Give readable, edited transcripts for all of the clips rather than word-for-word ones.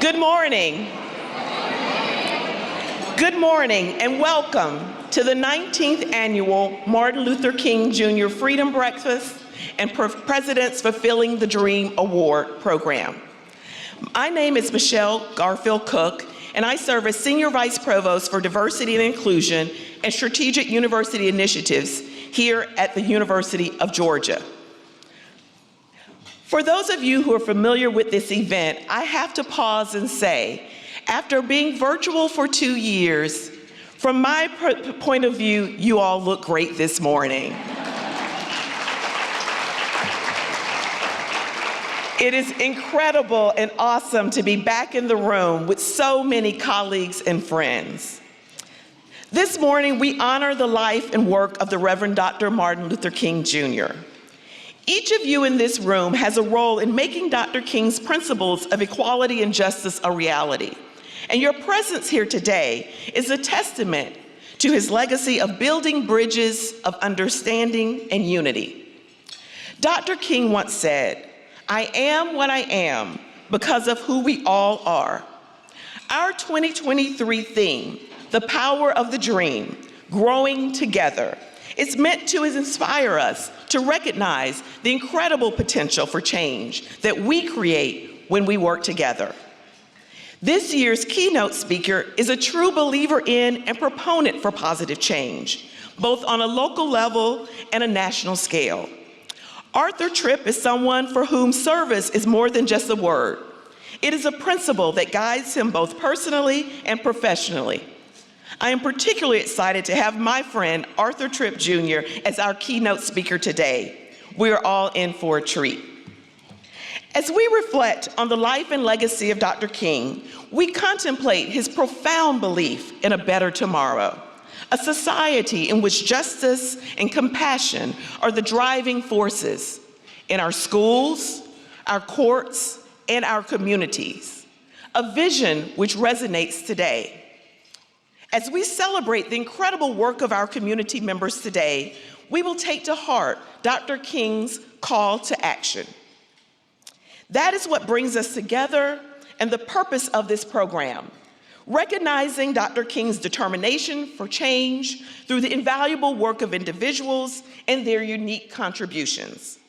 Good morning. Good morning and welcome to the 19th Annual Martin Luther King Jr. Freedom Breakfast and President's Fulfilling the Dream Award program. My name is Michelle Garfield Cook, and I serve as Senior Vice Provost for Diversity and Inclusion and Strategic University Initiatives here at the University of Georgia. For those of you who are familiar with this event, I have to pause and say, after being virtual for 2 years, from my point of view, you all look great this morning. It is incredible and awesome to be back in the room with so many colleagues and friends. This morning, we honor the life and work of the Reverend Dr. Martin Luther King Jr. Each of you in this room has a role in making Dr. King's principles of equality and justice a reality. And your presence here today is a testament to his legacy of building bridges of understanding and unity. Dr. King once said, "I am what I am because of who we all are." Our 2023 theme, The Power of the Dream, Growing Together, is meant to inspire us to recognize the incredible potential for change that we create when we work together. This year's keynote speaker is a true believer in and proponent for positive change, both on a local level and a national scale. Arthur Tripp is someone for whom service is more than just a word. It is a principle that guides him both personally and professionally. I am particularly excited to have my friend Arthur Tripp Jr. as our keynote speaker today. We are all in for a treat. As we reflect on the life and legacy of Dr. King, we contemplate his profound belief in a better tomorrow, a society in which justice and compassion are the driving forces in our schools, our courts, and our communities, a vision which resonates today. As we celebrate the incredible work of our community members today, we will take to heart Dr. King's call to action. That is what brings us together and the purpose of this program, recognizing Dr. King's determination for change through the invaluable work of individuals and their unique contributions.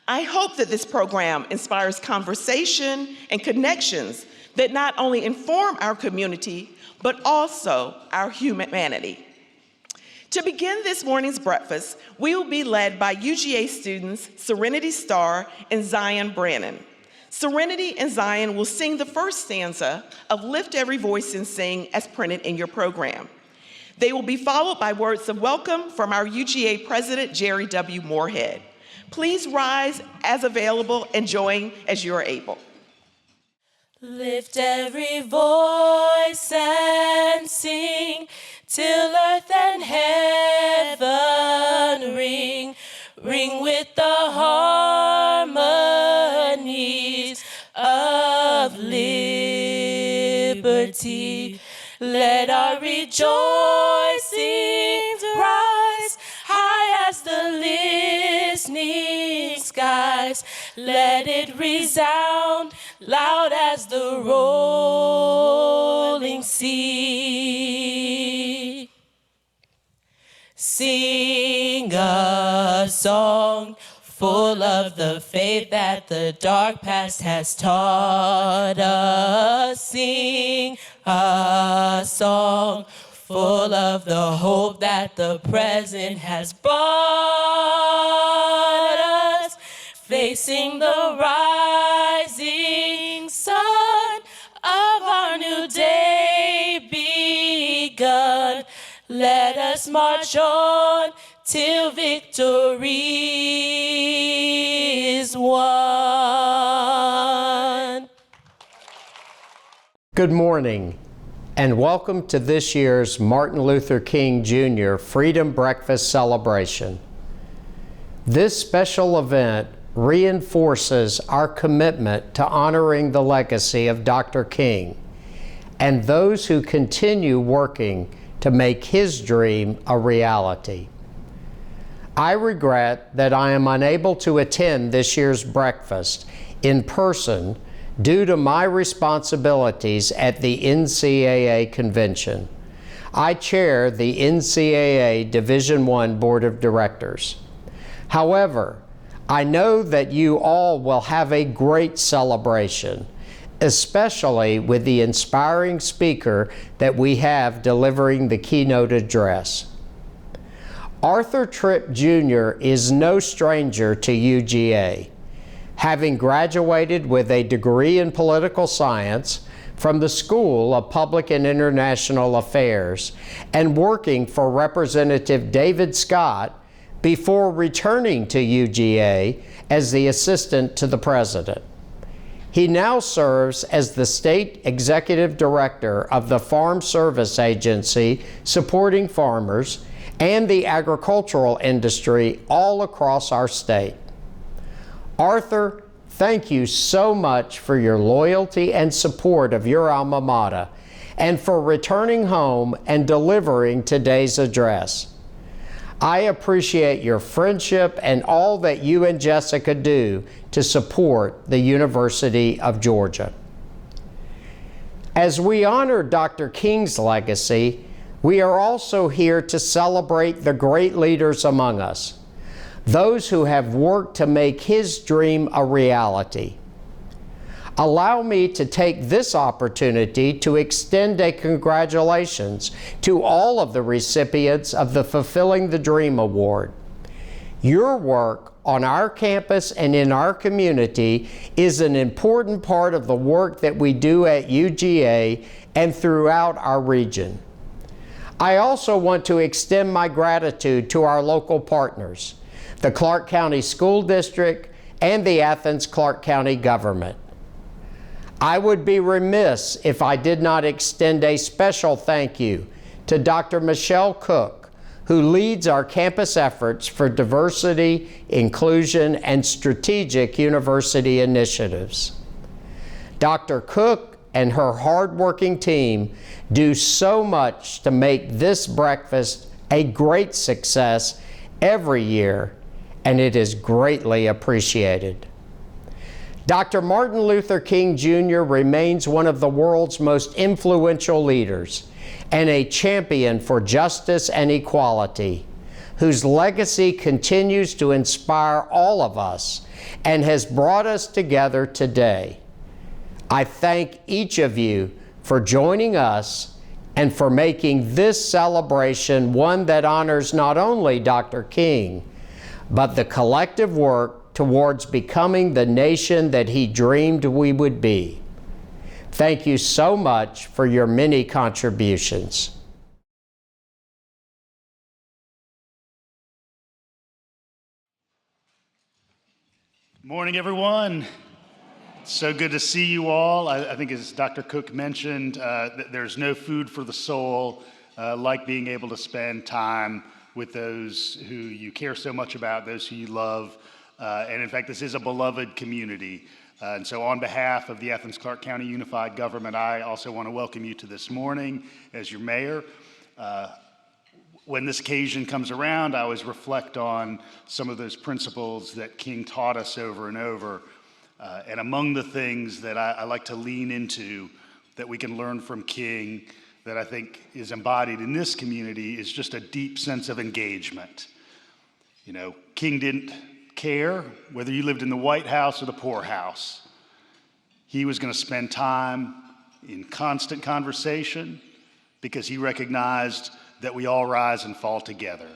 I hope that this program inspires conversation and connections that not only inform our community, but also our humanity. To begin this morning's breakfast, we will be led by UGA students Serenity Starr and Zion Brannon. Serenity and Zion will sing the first stanza of Lift Every Voice and Sing as printed in your program. They will be followed by words of welcome from our UGA President Jere W. Morehead. Please rise as available and join as you are able. Lift every voice and sing till earth and heaven ring, ring with the harmonies of liberty. Let our rejoicings rise high as the listening skies. Let it resound loud as the rolling sea. Sing a song full of the faith that the dark past has taught us. Sing a song full of the hope that the present has brought us. Facing the rising sun of our new day begun. Let us march on till victory is won. Good morning, and welcome to this year's Martin Luther King Jr. Freedom Breakfast celebration. This special event reinforces our commitment to honoring the legacy of Dr. King and those who continue working to make his dream a reality. I regret that I am unable to attend this year's breakfast in person due to my responsibilities at the NCAA convention. I chair the NCAA Division I Board of Directors. However, I know that you all will have a great celebration, especially with the inspiring speaker that we have delivering the keynote address. Arthur Tripp Jr. is no stranger to UGA. Having graduated with a degree in political science from the School of Public and International Affairs and working for Representative David Scott before returning to UGA as the assistant to the president. He now serves as the State Executive Director of the Farm Service Agency supporting farmers and the agricultural industry all across our state. Arthur, thank you so much for your loyalty and support of your alma mater and for returning home and delivering today's address. I appreciate your friendship and all that you and Jessica do to support the University of Georgia. As we honor Dr. King's legacy, we are also here to celebrate the great leaders among us, those who have worked to make his dream a reality. Allow me to take this opportunity to extend a congratulations to all of the recipients of the Fulfilling the Dream Award. Your work on our campus and in our community is an important part of the work that we do at UGA and throughout our region. I also want to extend my gratitude to our local partners, the Clark County School District and the Athens-Clark County government. I would be remiss if I did not extend a special thank you to Dr. Michelle Cook, who leads our campus efforts for diversity, inclusion, and strategic university initiatives. Dr. Cook and her hardworking team do so much to make this breakfast a great success every year, and it is greatly appreciated. Dr. Martin Luther King Jr. remains one of the world's most influential leaders and a champion for justice and equality, whose legacy continues to inspire all of us and has brought us together today. I thank each of you for joining us and for making this celebration one that honors not only Dr. King, but the collective work towards becoming the nation that he dreamed we would be. Thank you so much for your many contributions. Morning, everyone. So good to see you all. I think as Dr. Cook mentioned, there's no food for the soul like being able to spend time with those who you care so much about, those who you love. And in fact, this is a beloved community. And so on behalf of the Athens-Clark County Unified Government, I also want to welcome you to this morning as your mayor. When this occasion comes around, I always reflect on some of those principles that King taught us over and over. And among the things that I like to lean into that we can learn from King that I think is embodied in this community is just a deep sense of engagement. You know, King didn't care whether you lived in the White House or the poorhouse. He was going to spend time in constant conversation because he recognized that we all rise and fall together.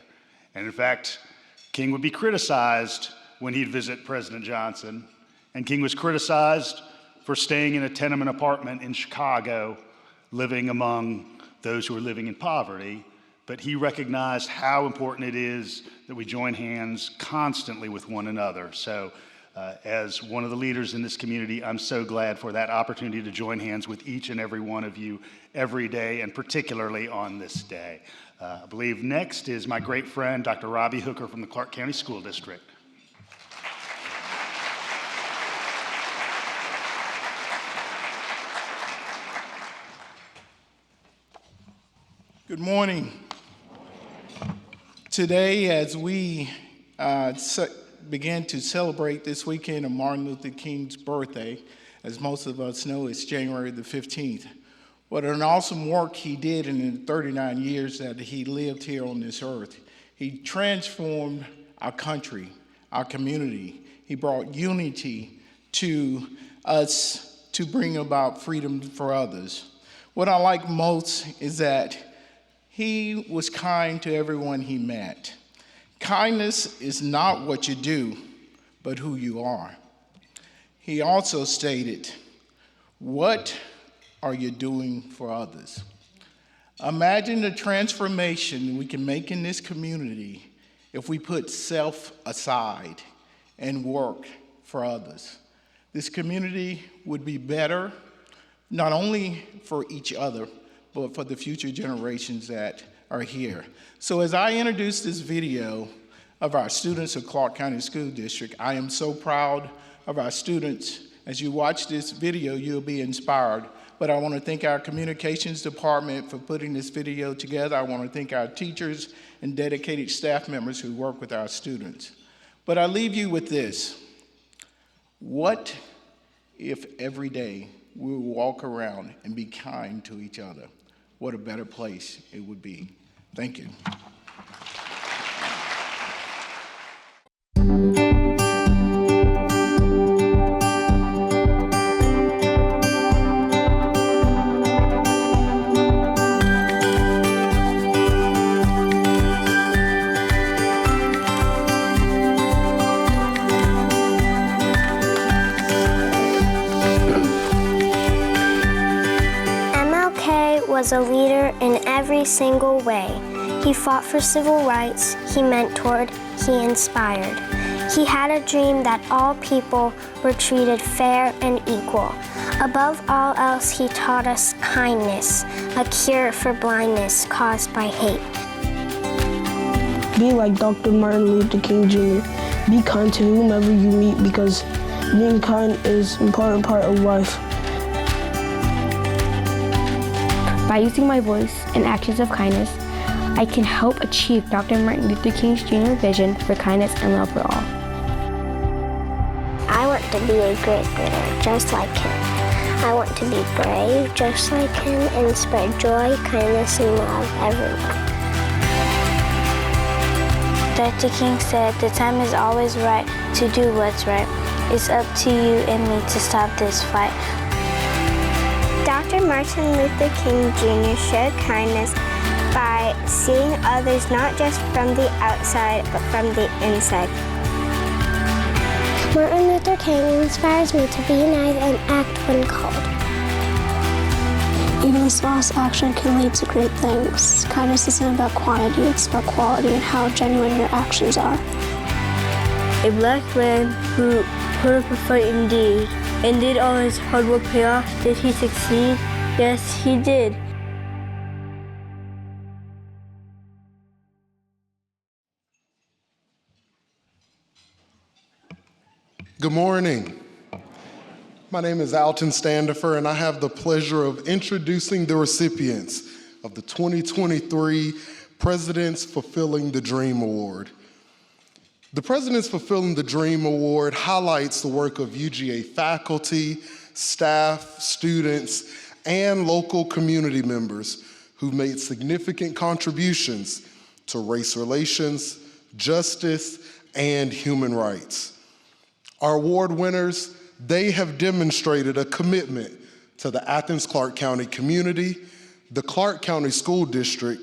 And in fact, King would be criticized when he'd visit President Johnson, and King was criticized for staying in a tenement apartment in Chicago, living among those who were living in poverty. But he recognized how important it is that we join hands constantly with one another. So as one of the leaders in this community, I'm so glad for that opportunity to join hands with each and every one of you every day, and particularly on this day. I believe next is my great friend, Dr. Robbie Hooker from the Clark County School District. Good morning. Today, as we begin to celebrate this weekend of Martin Luther King's birthday, As most of us know, it's January the 15th. What an awesome work he did in the 39 years that he lived here on this earth. He transformed our country, our community. He brought unity to us to bring about freedom for others. What I like most is that he was kind to everyone he met. Kindness is not what you do, but who you are. He also stated, "What are you doing for others?" Imagine the transformation we can make in this community if we put self aside and work for others. This community would be better, not only for each other, but for the future generations that are here. So as I introduce this video of our students of Clark County School District, I am so proud of our students. As you watch this video, you'll be inspired. But I want to thank our communications department for putting this video together. I want to thank our teachers and dedicated staff members who work with our students. But I leave you with this. What if every day we would walk around and be kind to each other? What a better place it would be. Thank you. Was a leader in every single way. He fought for civil rights, he mentored, he inspired. He had a dream that all people were treated fair and equal. Above all else, he taught us kindness, a cure for blindness caused by hate. Be like Dr. Martin Luther King Jr. Be kind to whomever you meet because being kind is an important part of life. By using my voice and actions of kindness, I can help achieve Dr. Martin Luther King Jr.'s vision for kindness and love for all. I want to be a great leader just like him. I want to be brave just like him and spread joy, kindness, and love everywhere. Dr. King said, "The time is always right to do what's right. It's up to you and me to stop this fight." Dr. Martin Luther King Jr. showed kindness by seeing others not just from the outside, but from the inside. Martin Luther King inspires me to be united and act when called. Even the smallest action can lead to great things. Kindness isn't about quantity, it's about quality and how genuine your actions are. A black man who put up a fight indeed. And did all his hard work pay off? Did he succeed? Yes, he did. Good morning. My name is Alton Standifer, and I have the pleasure of introducing the recipients of the 2023 President's Fulfilling the Dream Award. The President's Fulfilling the Dream Award highlights the work of UGA faculty, staff, students, and local community members who've made significant contributions to race relations, justice, and human rights. Our award winners, they have demonstrated a commitment to the Athens-Clarke County community, the Clark County School District,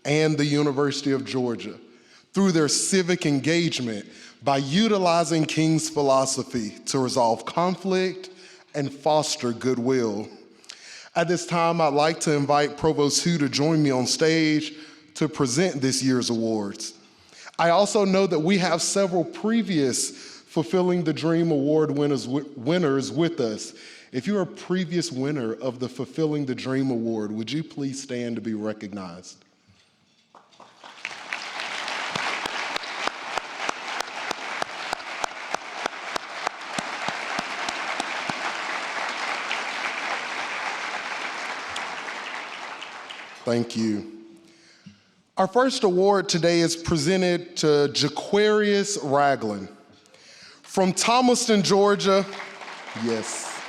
and the University of Georgia through their civic engagement by utilizing King's philosophy to resolve conflict and foster goodwill. At this time, I'd like to invite Provost Hu to join me on stage to present this year's awards. I also know that we have several previous Fulfilling the Dream Award winners with us. If you're a previous winner of the Fulfilling the Dream Award, would you please stand to be recognized? Thank you. Our first award today is presented to Jaquarius Ragland. From Thomaston, Georgia, yes.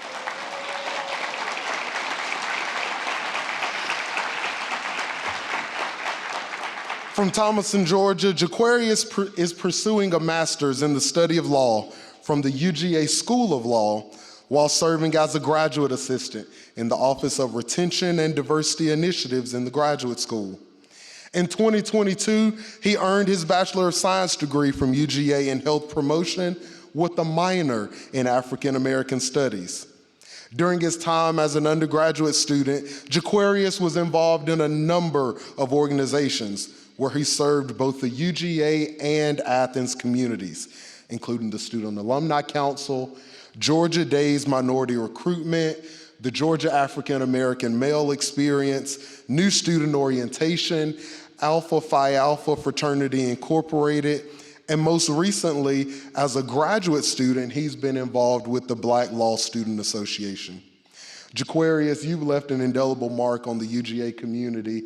From Thomaston, Georgia, Jaquarius is pursuing a master's in the study of law from the UGA School of Law while serving as a graduate assistant in the Office of Retention and Diversity Initiatives in the graduate school. In 2022, he earned his Bachelor of Science degree from UGA in Health Promotion with a minor in African American Studies. During his time as an undergraduate student, Jaquarius was involved in a number of organizations where he served both the UGA and Athens communities, including the Student Alumni Council, Georgia Days Minority Recruitment, the Georgia African American Male Experience, New Student Orientation, Alpha Phi Alpha Fraternity Incorporated, and most recently, as a graduate student, he's been involved with the Black Law Student Association. Jaquarius, you've left an indelible mark on the UGA community,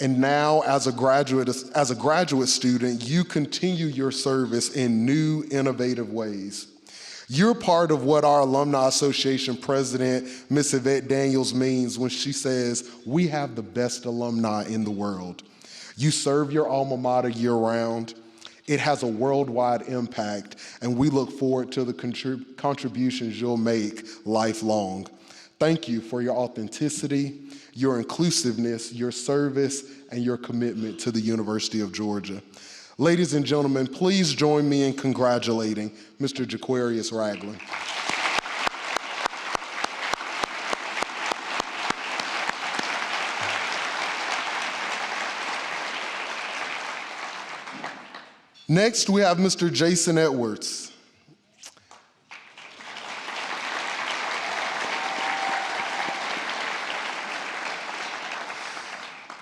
and now as a graduate student, you continue your service in new, innovative ways. You're part of what our Alumni Association president, Ms. Yvette Daniels, means when she says, we have the best alumni in the world. You serve your alma mater year-round. It has a worldwide impact, and we look forward to the contributions you'll make lifelong. Thank you for your authenticity, your inclusiveness, your service, and your commitment to the University of Georgia. Ladies and gentlemen, please join me in congratulating Mr. Jaquarius Ragland. Next, we have Mr. Jason Edwards.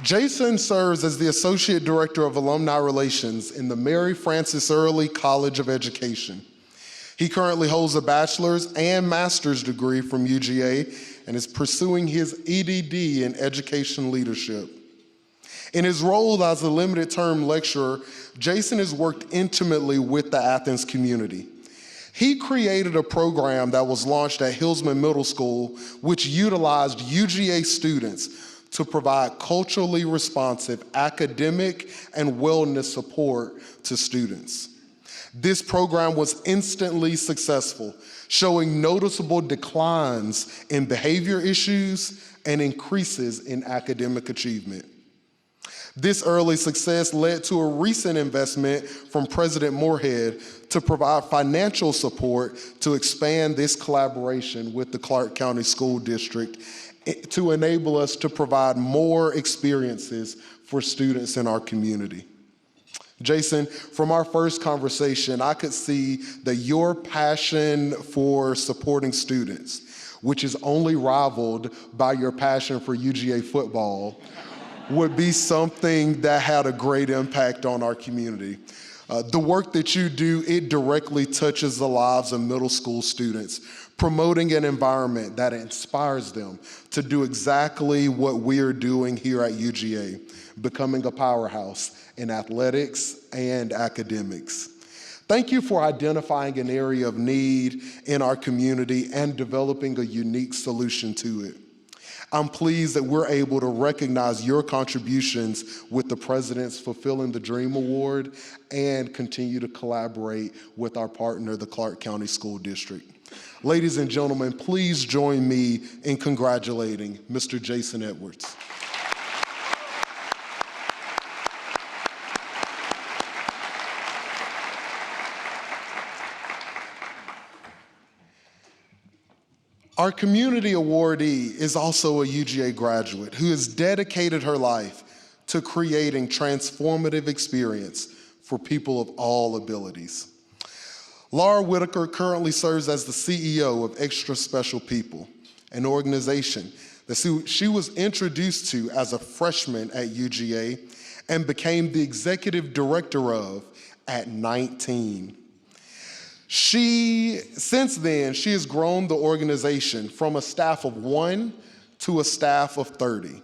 Jason serves as the Associate Director of Alumni Relations in the Mary Frances Early College of Education. He currently holds a bachelor's and master's degree from UGA and is pursuing his EDD in Education Leadership. In his role as a limited-term lecturer, Jason has worked intimately with the Athens community. He created a program that was launched at Hillsman Middle School, which utilized UGA students to provide culturally responsive academic and wellness support to students. This program was instantly successful, showing noticeable declines in behavior issues and increases in academic achievement. This early success led to a recent investment from President Morehead to provide financial support to expand this collaboration with the Clark County School District to enable us to provide more experiences for students in our community. Jason, from our first conversation, I could see that your passion for supporting students, which is only rivaled by your passion for UGA football, would be something that had a great impact on our community. The work that you do, it directly touches the lives of middle school students, promoting an environment that inspires them to do exactly what we're doing here at UGA, becoming a powerhouse in athletics and academics. Thank you for identifying an area of need in our community and developing a unique solution to it. I'm pleased that we're able to recognize your contributions with the President's Fulfilling the Dream Award and continue to collaborate with our partner, the Clark County School District. Ladies and gentlemen, please join me in congratulating Mr. Jason Edwards. Our community awardee is also a UGA graduate who has dedicated her life to creating transformative experience for people of all abilities. Laura Whitaker currently serves as the CEO of Extra Special People, an organization that she was introduced to as a freshman at UGA and became the executive director of at 19. Since then, she has grown the organization from a staff of 1 to a staff of 30,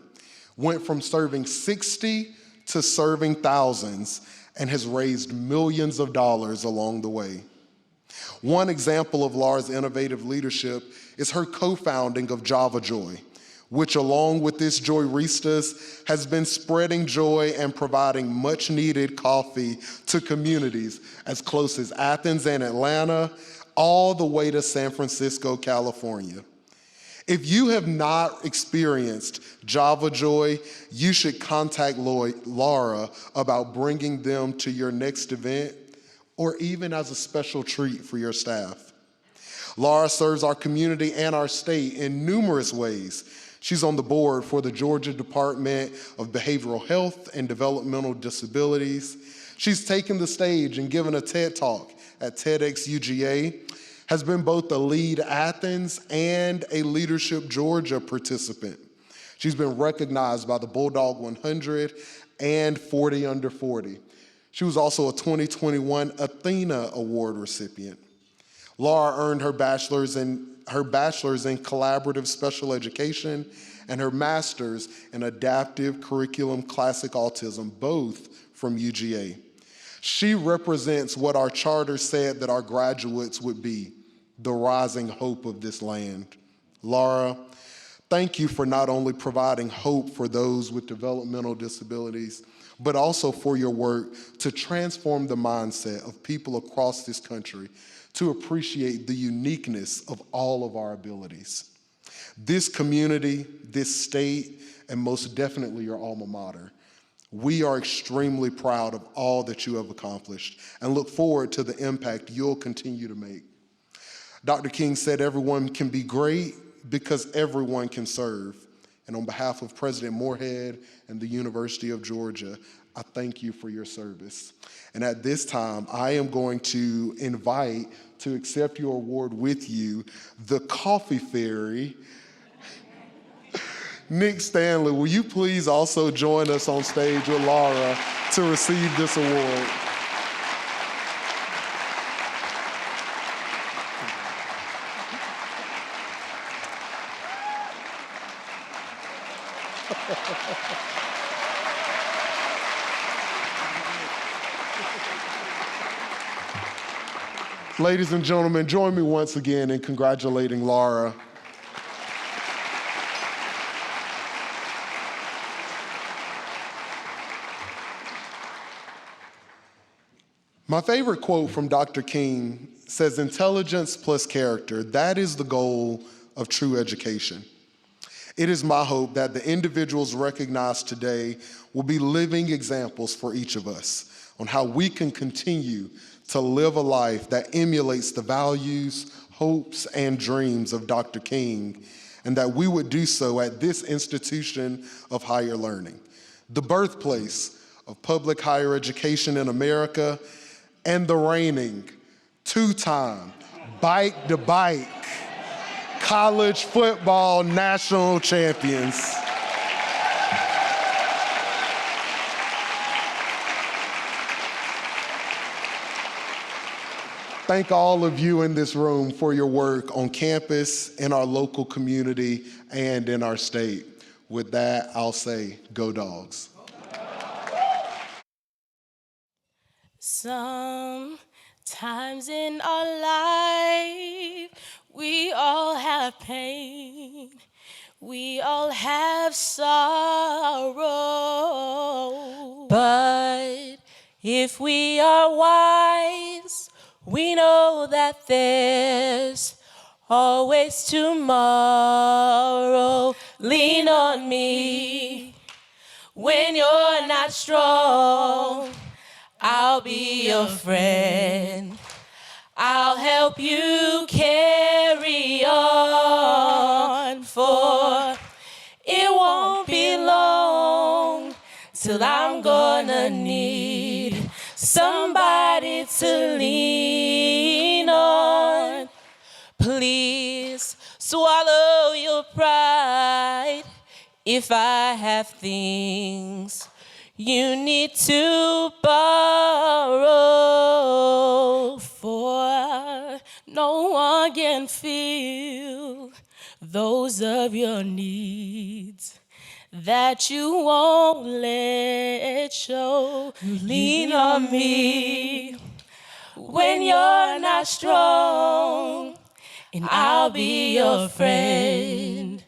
went from serving 60 to serving thousands, and has raised millions of dollars along the way. One example of Laura's innovative leadership is her co-founding of Java Joy, which along with its Joyristas has been spreading joy and providing much needed coffee to communities as close as Athens and Atlanta, all the way to San Francisco, California. If you have not experienced Java Joy, you should contact Laura about bringing them to your next event or even as a special treat for your staff. Laura serves our community and our state in numerous ways. She's on the board for the Georgia Department of Behavioral Health and Developmental Disabilities. She's taken the stage and given a TED Talk at TEDx UGA, has been both a Lead Athens and a Leadership Georgia participant. She's been recognized by the Bulldog 100 and 40 Under 40. She was also a 2021 Athena Award recipient. Laura earned her bachelor's in collaborative special education and her master's in adaptive curriculum classic autism, both from UGA. She represents what our charter said that our graduates would be, the rising hope of this land. Laura, thank you for not only providing hope for those with developmental disabilities, but also for your work to transform the mindset of people across this country to appreciate the uniqueness of all of our abilities. This community, this state, and most definitely your alma mater, we are extremely proud of all that you have accomplished and look forward to the impact you'll continue to make. Dr. King said everyone can be great because everyone can serve. And on behalf of President Morehead and the University of Georgia, I thank you for your service. And at this time, I am going to invite to accept your award with you, the Coffee Fairy, Nick Stanley. Will you please also join us on stage with Laura to receive this award? Ladies and gentlemen, join me once again in congratulating Laura. My favorite quote from Dr. King says, "Intelligence plus character, that is the goal of true education." It is my hope that the individuals recognized today will be living examples for each of us on how we can continue to live a life that emulates the values, hopes, and dreams of Dr. King, and that we would do so at this institution of higher learning, the birthplace of public higher education in America, and the reigning two-time bike-to-bike college football national champions. Thank all of you in this room for your work on campus, in our local community, and in our state. With that, I'll say, go Dogs. Sometimes in our life, we all have pain. We all have sorrow. But if we are wise, we know that there's always tomorrow. Lean on me when you're not strong. I'll be your friend. I'll help you carry on, for it won't be long till I'm gonna need somebody to lean on. Please swallow your pride. If I have things you need to borrow, for no one can feel those of your needs that you won't let show. Lean on me when you're not strong, and I'll be your friend.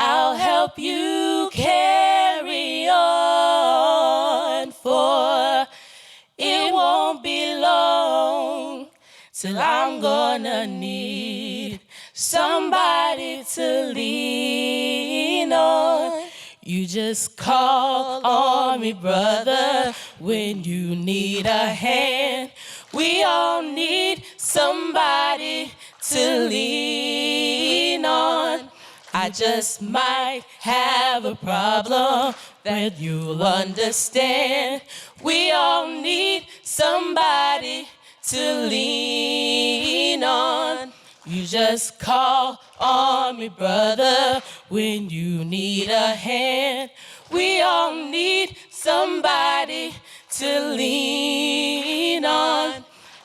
I'll help you carry on, for it won't be long till I'm gonna need somebody to lean on. You just call on me, brother, when you need a hand. We all need somebody to lean on. I just might have a problem that you'll understand. We all need somebody to lean on. You just call on me, brother, when you need a hand. We all need somebody to lean on.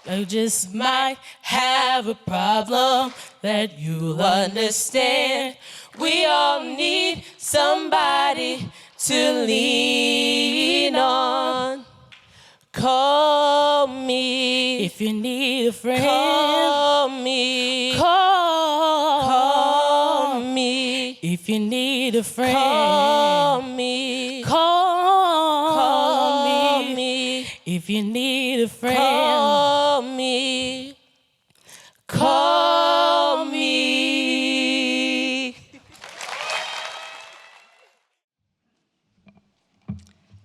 You just might have a problem that you'll understand. We all need somebody to lean on. Call me if you need a friend. Call me. Call me if you need a friend. Call me. Call me if you need a friend. Call me. Call me.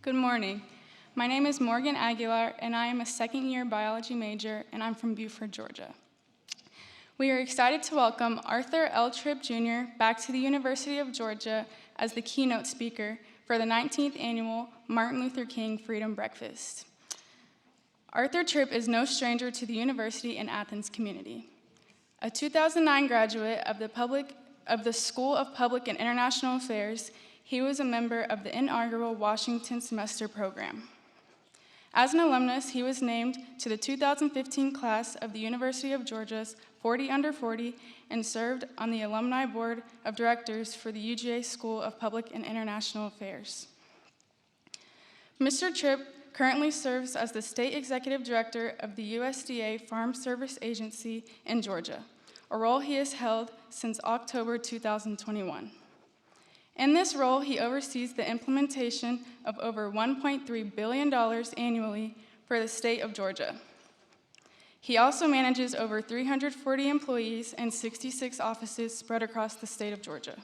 Good morning. My name is Morgan Aguilar, and I am a second-year biology major, and I'm from Beaufort, Georgia. We are excited to welcome Arthur L. Tripp, Jr. back to the University of Georgia as the keynote speaker for the 19th Annual Martin Luther King Freedom Breakfast. Arthur Tripp is no stranger to the university and Athens community. A 2009 graduate of the School of Public and International Affairs, he was a member of the inaugural Washington Semester Program. As an alumnus, he was named to the 2015 class of the University of Georgia's 40 Under 40 and served on the Alumni Board of Directors for the UGA School of Public and International Affairs. Mr. Tripp currently serves as the State Executive Director of the USDA Farm Service Agency in Georgia, a role he has held since October 2021. In this role, he oversees the implementation of over $1.3 billion annually for the state of Georgia. He also manages over 340 employees and 66 offices spread across the state of Georgia.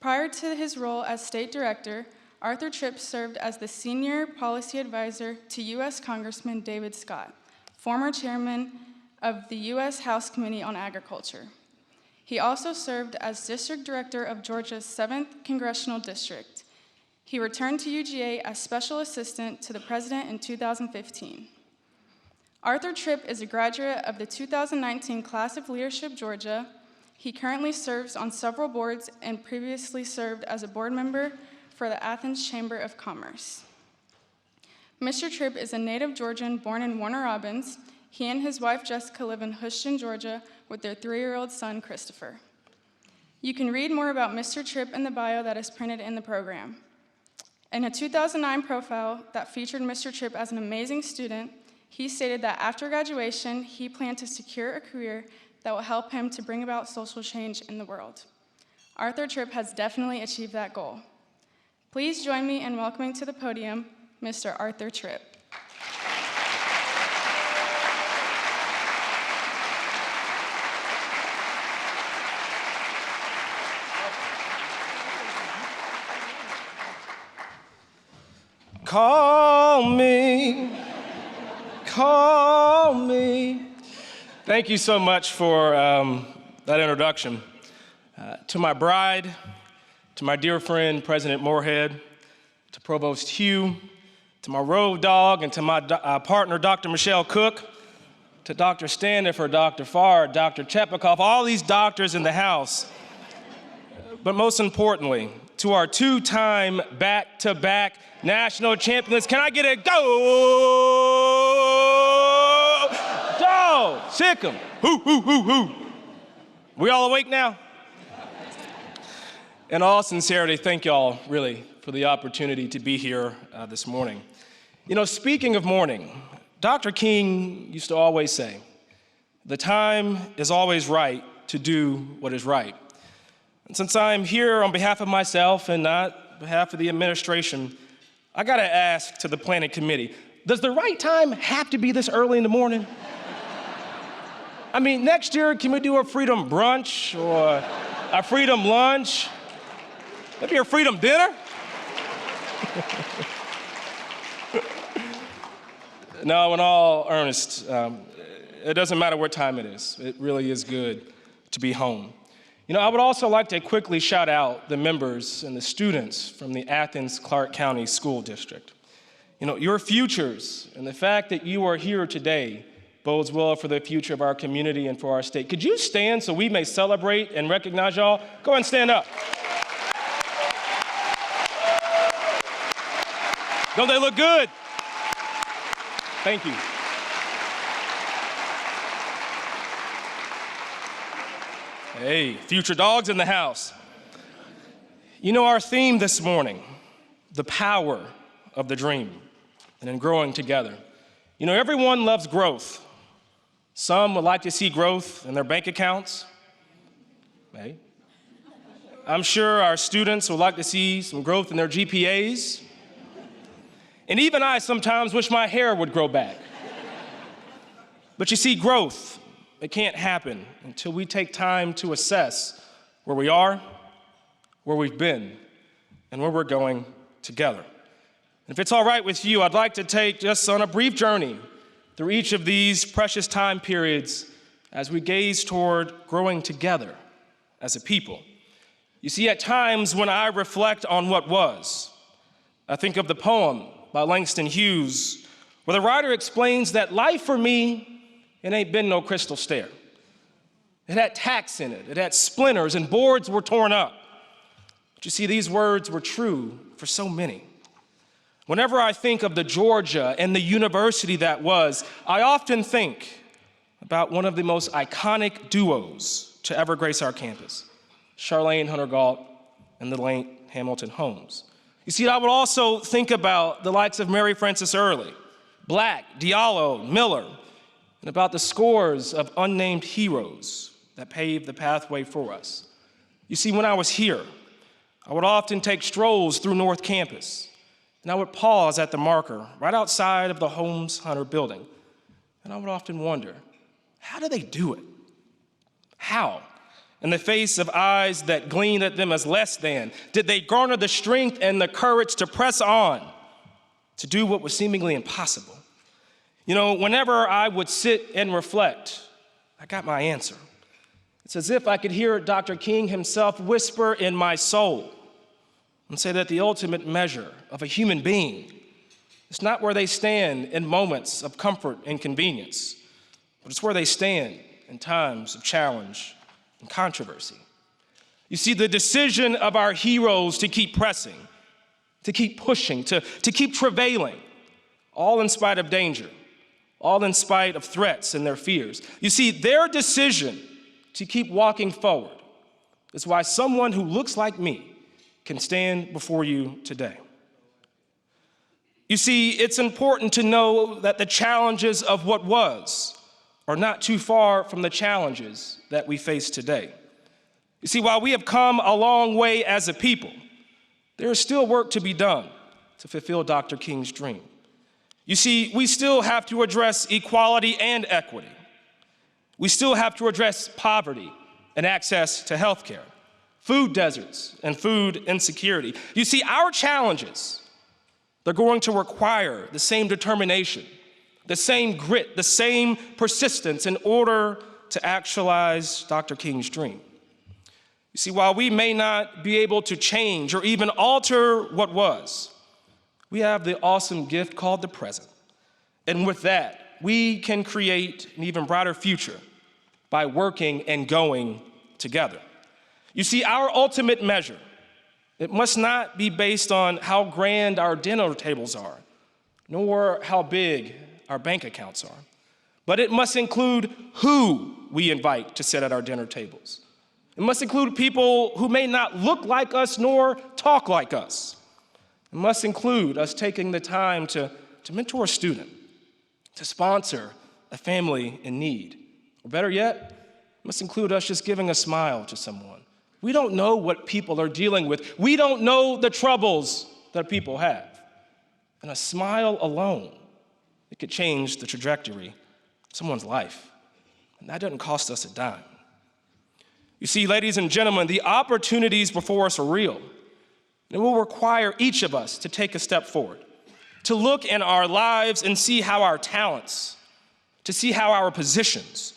Prior to his role as state director, Arthur Tripp served as the senior policy advisor to U.S. Congressman David Scott, former chairman of the U.S. House Committee on Agriculture. He also served as district director of Georgia's 7th Congressional District. He returned to UGA as special assistant to the president in 2015. Arthur Tripp is a graduate of the 2019 class of Leadership Georgia. He currently serves on several boards and previously served as a board member for the Athens Chamber of Commerce. Mr. Tripp is a native Georgian born in Warner Robins. He and his wife Jessica live in Houston, Georgia, with their 3-year-old son, Christopher. You can read more about Mr. Tripp in the bio that is printed in the program. In a 2009 profile that featured Mr. Tripp as an amazing student, he stated that after graduation, he planned to secure a career that will help him to bring about social change in the world. Arthur Tripp has definitely achieved that goal. Please join me in welcoming to the podium, Mr. Arthur Tripp. Call me, call me. Thank you so much for that introduction. To my bride, to my dear friend, President Morehead, to Provost Hugh, to my road dog, and to my partner, Dr. Michelle Cook, to Dr. Standifer, Dr. Farr, Dr. Chepikoff, all these doctors in the house. But most importantly, to our 2-time back-to-back national champions. Can I get a go? Go! Sick 'em. Hoo, hoo, hoo, hoo. We all awake now? In all sincerity, thank y'all, really, for the opportunity to be here this morning. You know, speaking of morning, Dr. King used to always say, the time is always right to do what is right. And since I'm here on behalf of myself and not behalf of the administration, I gotta ask to the planning committee, does the right time have to be this early in the morning? I mean, next year, can we do a freedom brunch or a freedom lunch? Maybe a freedom dinner? No, in all earnest, it doesn't matter what time it is. It really is good to be home. You know, I would also like to quickly shout out the members and the students from the Athens-Clarke County School District. You know, your futures and the fact that you are here today bodes well for the future of our community and for our state. Could you stand so we may celebrate and recognize y'all? Go ahead and stand up. Don't they look good? Thank you. Hey, future dogs in the house. You know, our theme this morning, the power of the dream and in growing together. You know, everyone loves growth. Some would like to see growth in their bank accounts. Hey. I'm sure our students would like to see some growth in their GPAs. And even I sometimes wish my hair would grow back. But you see, growth, it can't happen until we take time to assess where we are, where we've been, and where we're going together. And if it's all right with you, I'd like to take just on a brief journey through each of these precious time periods as we gaze toward growing together as a people. You see, at times when I reflect on what was, I think of the poem by Langston Hughes, where the writer explains that life for me, it ain't been no crystal stair. It had tacks in it, it had splinters, and boards were torn up. But you see, these words were true for so many. Whenever I think of the Georgia and the university that was, I often think about one of the most iconic duos to ever grace our campus, Charlene Hunter-Gault and the late Hamilton Holmes. You see, I would also think about the likes of Mary Frances Early, Black, Diallo, Miller, and about the scores of unnamed heroes that paved the pathway for us. You see, when I was here, I would often take strolls through North Campus, and I would pause at the marker right outside of the Holmes Hunter building, and I would often wonder, how do they do it? How? In the face of eyes that gleamed at them as less than, did they garner the strength and the courage to press on, to do what was seemingly impossible? You know, whenever I would sit and reflect, I got my answer. It's as if I could hear Dr. King himself whisper in my soul and say that the ultimate measure of a human being is not where they stand in moments of comfort and convenience, but it's where they stand in times of challenge and controversy. You see, the decision of our heroes to keep pressing, to keep pushing, to keep travailing, all in spite of danger, all in spite of threats and their fears. You see, their decision to keep walking forward is why someone who looks like me can stand before you today. You see, it's important to know that the challenges of what was are not too far from the challenges that we face today. You see, while we have come a long way as a people, there is still work to be done to fulfill Dr. King's dream. You see, we still have to address equality and equity. We still have to address poverty and access to health care, food deserts and food insecurity. You see, our challenges, they're going to require the same determination, the same grit, the same persistence in order to actualize Dr. King's dream. You see, while we may not be able to change or even alter what was, we have the awesome gift called the present. And with that, we can create an even brighter future by working and going together. You see, our ultimate measure, it must not be based on how grand our dinner tables are, nor how big our bank accounts are, but it must include who we invite to sit at our dinner tables. It must include people who may not look like us nor talk like us. It must include us taking the time to mentor a student, to sponsor a family in need. Or better yet, it must include us just giving a smile to someone We don't know what people are dealing with. We don't know the troubles that people have. And a smile alone, it could change the trajectory of someone's life. And that doesn't cost us a dime. You see, ladies and gentlemen, the opportunities before us are real. It will require each of us to take a step forward, to look in our lives and see how our talents, to see how our positions,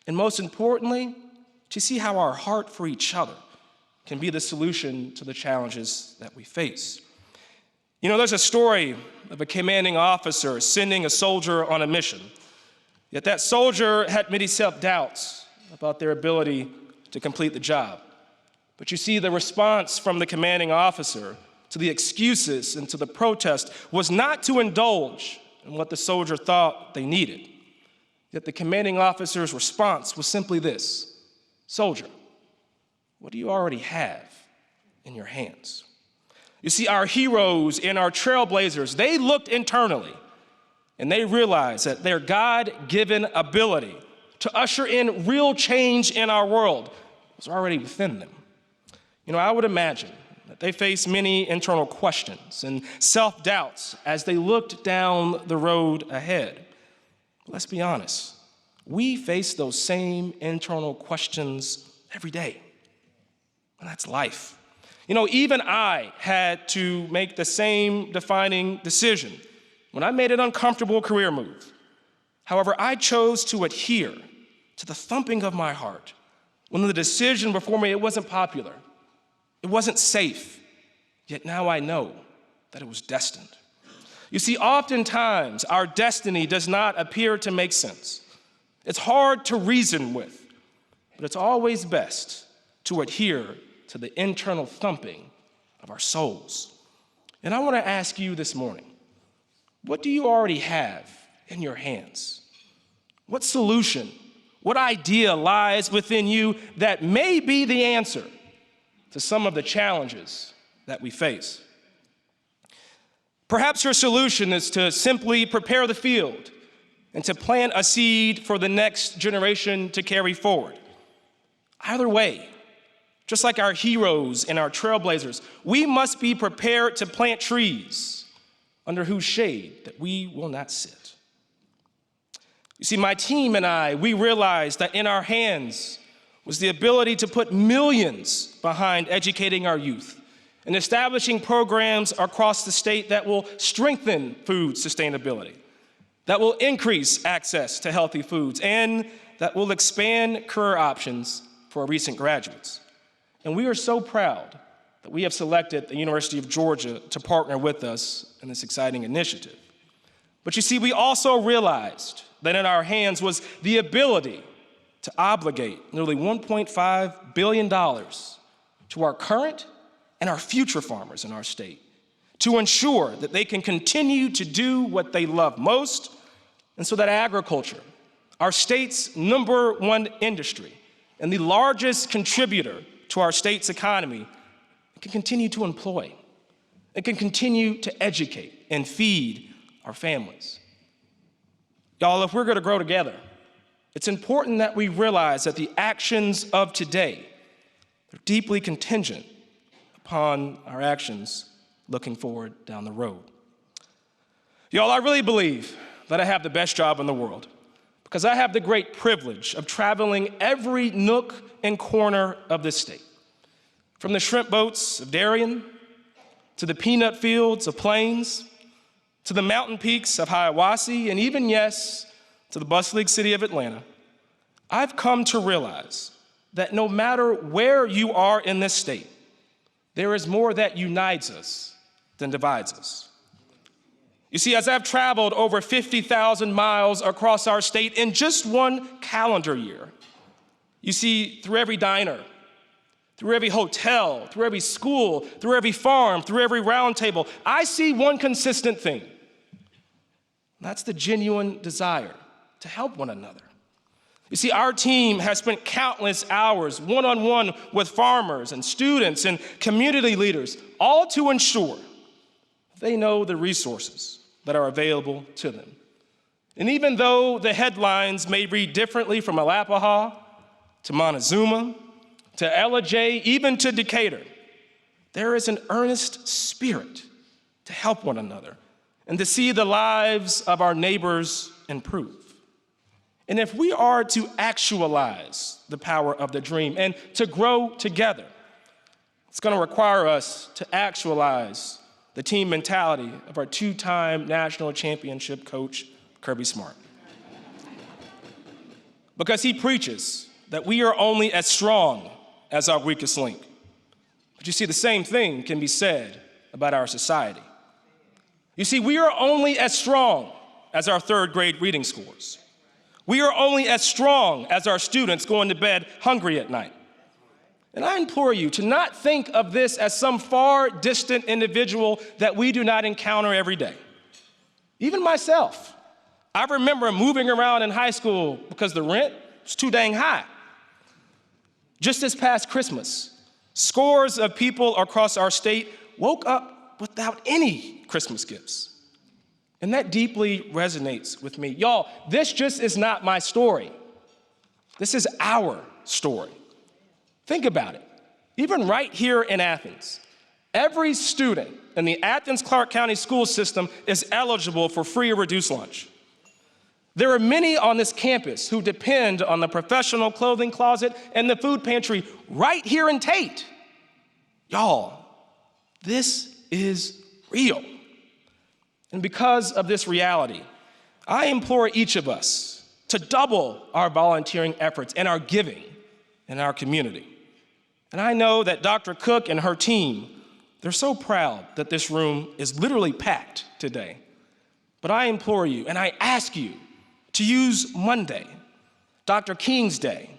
and most importantly, to see how our heart for each other can be the solution to the challenges that we face. You know, there's a story of a commanding officer sending a soldier on a mission. Yet that soldier had many self-doubts about their ability to complete the job. But you see, the response from the commanding officer to the excuses and to the protest was not to indulge in what the soldier thought they needed. Yet the commanding officer's response was simply this: "Soldier, what do you already have in your hands?" You see, our heroes and our trailblazers, they looked internally and they realized that their God-given ability to usher in real change in our world was already within them. You know, I would imagine that they faced many internal questions and self-doubts as they looked down the road ahead. But let's be honest, we face those same internal questions every day, and that's life. You know, even I had to make the same defining decision when I made an uncomfortable career move. However, I chose to adhere to the thumping of my heart when the decision before me, it wasn't popular, it wasn't safe, yet now I know that it was destined. You see, oftentimes our destiny does not appear to make sense. It's hard to reason with, but it's always best to adhere to the internal thumping of our souls. And I want to ask you this morning, what do you already have in your hands? What solution, what idea lies within you that may be the answer to some of the challenges that we face? Perhaps your solution is to simply prepare the field and to plant a seed for the next generation to carry forward. Either way, just like our heroes and our trailblazers, we must be prepared to plant trees under whose shade that we will not sit. You see, my team and I, we realized that in our hands was the ability to put millions behind educating our youth and establishing programs across the state that will strengthen food sustainability, that will increase access to healthy foods, and that will expand career options for our recent graduates. And we are so proud that we have selected the University of Georgia to partner with us in this exciting initiative. But you see, we also realized that in our hands was the ability to obligate nearly $1.5 billion to our current and our future farmers in our state to ensure that they can continue to do what they love most, and so that agriculture, our state's #1 industry and the largest contributor to our state's economy, can continue to employ. It can continue to educate and feed our families. Y'all, if we're going to grow together, it's important that we realize that the actions of today are deeply contingent upon our actions looking forward down the road. Y'all, I really believe that I have the best job in the world because I have the great privilege of traveling every nook and corner of this state. From the shrimp boats of Darien, to the peanut fields of Plains, to the mountain peaks of Hiawassee, and even, yes, to the bustling city of Atlanta, I've come to realize that no matter where you are in this state, there is more that unites us than divides us. You see, as I've traveled over 50,000 miles across our state in just one calendar year, you see, through every diner, through every hotel, through every school, through every farm, through every round table, I see one consistent thing. That's the genuine desire to help one another. You see, our team has spent countless hours one-on-one with farmers and students and community leaders, all to ensure they know the resources that are available to them. And even though the headlines may read differently from Alapaha to Montezuma to Ella J, even to Decatur, there is an earnest spirit to help one another and to see the lives of our neighbors improve. And if we are to actualize the power of the dream and to grow together, it's going to require us to actualize the team mentality of our two-time national championship coach, Kirby Smart. Because he preaches that we are only as strong as our weakest link. But you see, the same thing can be said about our society. You see, we are only as strong as our third grade reading scores. We are only as strong as our students going to bed hungry at night. And I implore you to not think of this as some far distant individual that we do not encounter every day. Even myself, I remember moving around in high school because the rent was too dang high. Just this past Christmas, scores of people across our state woke up without any Christmas gifts. And that deeply resonates with me. Y'all, this just is not my story. This is our story. Think about it. Even right here in Athens, every student in the Athens-Clarke County school system is eligible for free or reduced lunch. There are many on this campus who depend on the professional clothing closet and the food pantry right here in Tate. Y'all, this is real. And because of this reality, I implore each of us to double our volunteering efforts and our giving in our community. And I know that Dr. Cook and her team, they're so proud that this room is literally packed today. But I implore you and I ask you to use Monday, Dr. King's Day,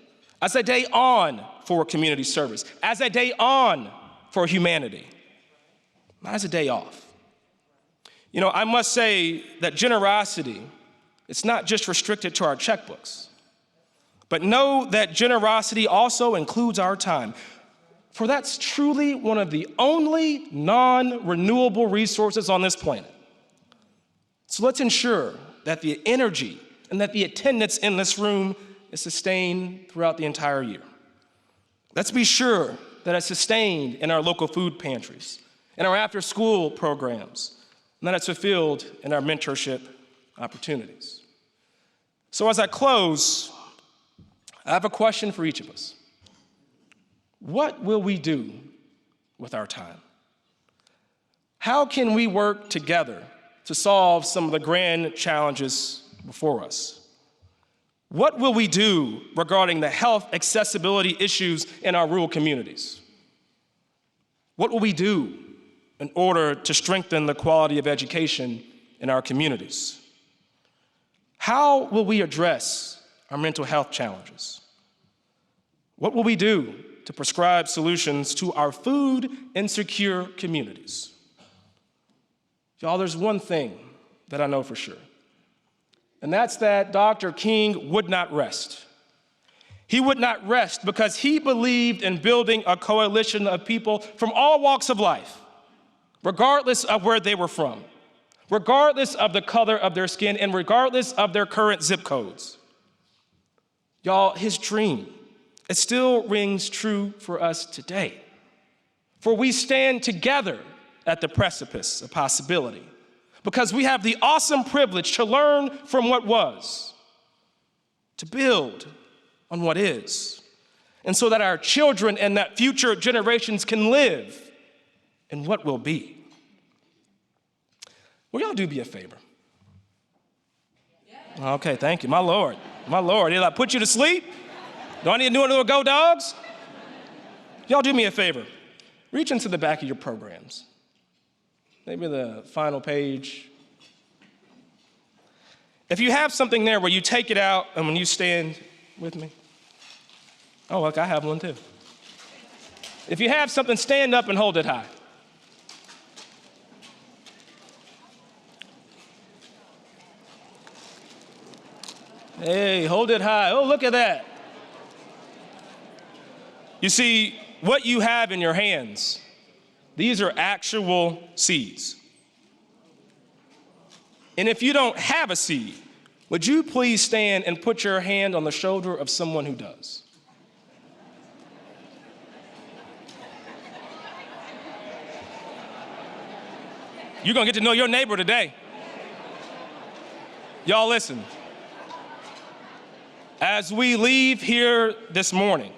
as a day on for community service, as a day on for humanity, not as a day off. You know, I must say that generosity, it's not just restricted to our checkbooks, but know that generosity also includes our time, for that's truly one of the only non-renewable resources on this planet. So let's ensure that the energy and that the attendance in this room is sustained throughout the entire year. Let's be sure that it's sustained in our local food pantries, in our after-school programs, and that it's fulfilled in our mentorship opportunities. So as I close, I have a question for each of us. What will we do with our time? How can we work together to solve some of the grand challenges before us? What will we do regarding the health accessibility issues in our rural communities? What will we do in order to strengthen the quality of education in our communities? How will we address our mental health challenges? What will we do to prescribe solutions to our food insecure communities? Y'all, there's one thing that I know for sure, and that's that Dr. King would not rest. He would not rest because he believed in building a coalition of people from all walks of life, regardless of where they were from, regardless of the color of their skin, and regardless of their current zip codes. Y'all, his dream, it still rings true for us today. For we stand together at the precipice of possibility because we have the awesome privilege to learn from what was, to build on what is, and so that our children and that future generations can live in what will be. Will y'all do me a favor? Okay, thank you. My Lord. Did I put you to sleep? Do I need to do a little go dogs? Y'all do me a favor. Reach into the back of your programs. Maybe the final page. If you have something there where you take it out and when you stand with me. Oh, look, I have one too. If you have something, stand up and hold it high. Hey, hold it high. Oh, look at that. You see, what you have in your hands, these are actual seeds. And if you don't have a seed, would you please stand and put your hand on the shoulder of someone who does? You're gonna get to know your neighbor today. Y'all listen. As we leave here this morning,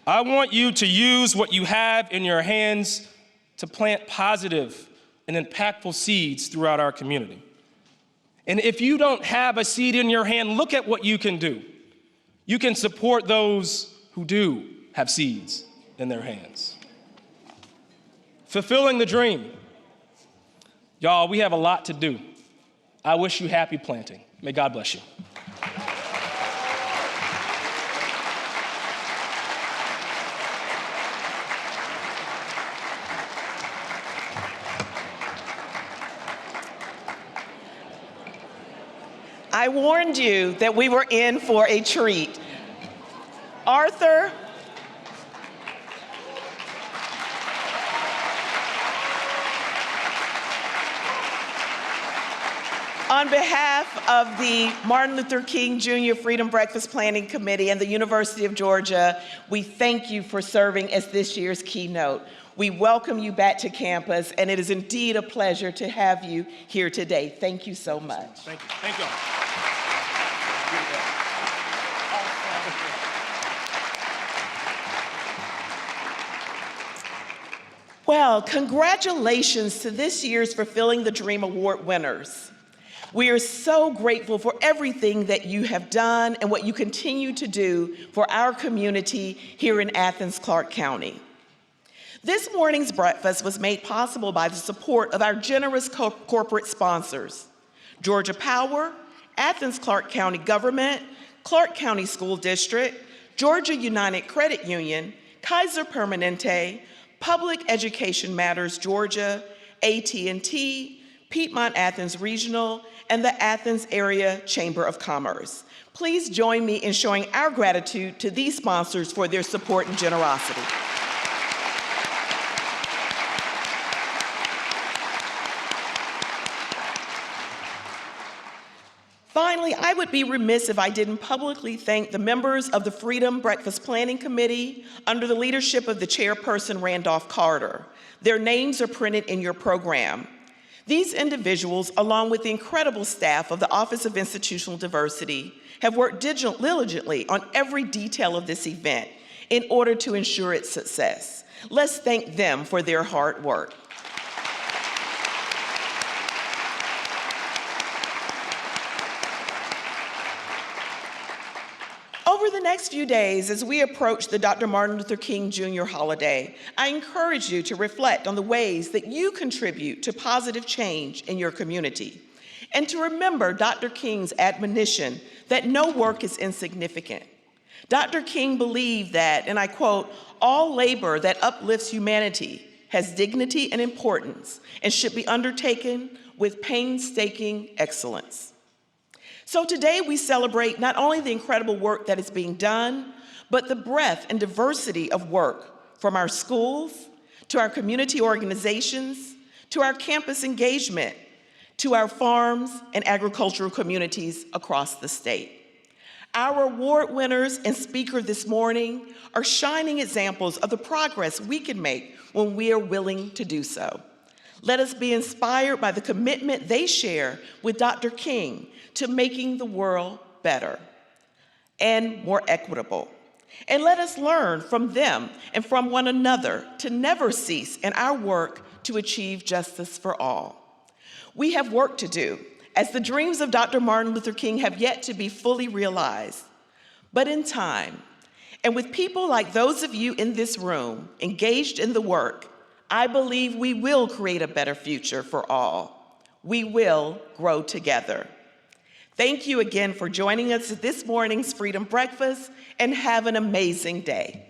I want you to use what you have in your hands to plant positive and impactful seeds throughout our community. And if you don't have a seed in your hand, look at what you can do. You can support those who do have seeds in their hands. Fulfilling the dream. Y'all, we have a lot to do. I wish you happy planting. May God bless you. I warned you that we were in for a treat. Arthur, on behalf of the Martin Luther King Jr. Freedom Breakfast Planning Committee and the University of Georgia, we thank you for serving as this year's keynote. We welcome you back to campus, and it is indeed a pleasure to have you here today. Thank you so much. Thank you. Thank you all. Well, congratulations to this year's Fulfilling the Dream Award winners. We are so grateful for everything that you have done and what you continue to do for our community here in Athens, Clarke County. This morning's breakfast was made possible by the support of our generous corporate sponsors: Georgia Power, Athens Clarke County Government, Clarke County School District, Georgia United Credit Union, Kaiser Permanente, Public Education Matters Georgia, AT&T, Piedmont Athens Regional, and the Athens Area Chamber of Commerce. Please join me in showing our gratitude to these sponsors for their support and generosity. Finally, I would be remiss if I didn't publicly thank the members of the Freedom Breakfast Planning Committee under the leadership of the chairperson, Randolph Carter. Their names are printed in your program. These individuals, along with the incredible staff of the Office of Institutional Diversity, have worked diligently on every detail of this event in order to ensure its success. Let's thank them for their hard work. Over the next few days, as we approach the Dr. Martin Luther King Jr. holiday, I encourage you to reflect on the ways that you contribute to positive change in your community, and to remember Dr. King's admonition that no work is insignificant. Dr. King believed that, and I quote, "all labor that uplifts humanity has dignity and importance and should be undertaken with painstaking excellence." So today we celebrate not only the incredible work that is being done, but the breadth and diversity of work from our schools, to our community organizations, to our campus engagement, to our farms and agricultural communities across the state. Our award winners and speaker this morning are shining examples of the progress we can make when we are willing to do so. Let us be inspired by the commitment they share with Dr. King to making the world better and more equitable. And let us learn from them and from one another to never cease in our work to achieve justice for all. We have work to do, as the dreams of Dr. Martin Luther King have yet to be fully realized. But in time, and with people like those of you in this room engaged in the work, I believe we will create a better future for all. We will grow together. Thank you again for joining us at this morning's Freedom Breakfast, and have an amazing day.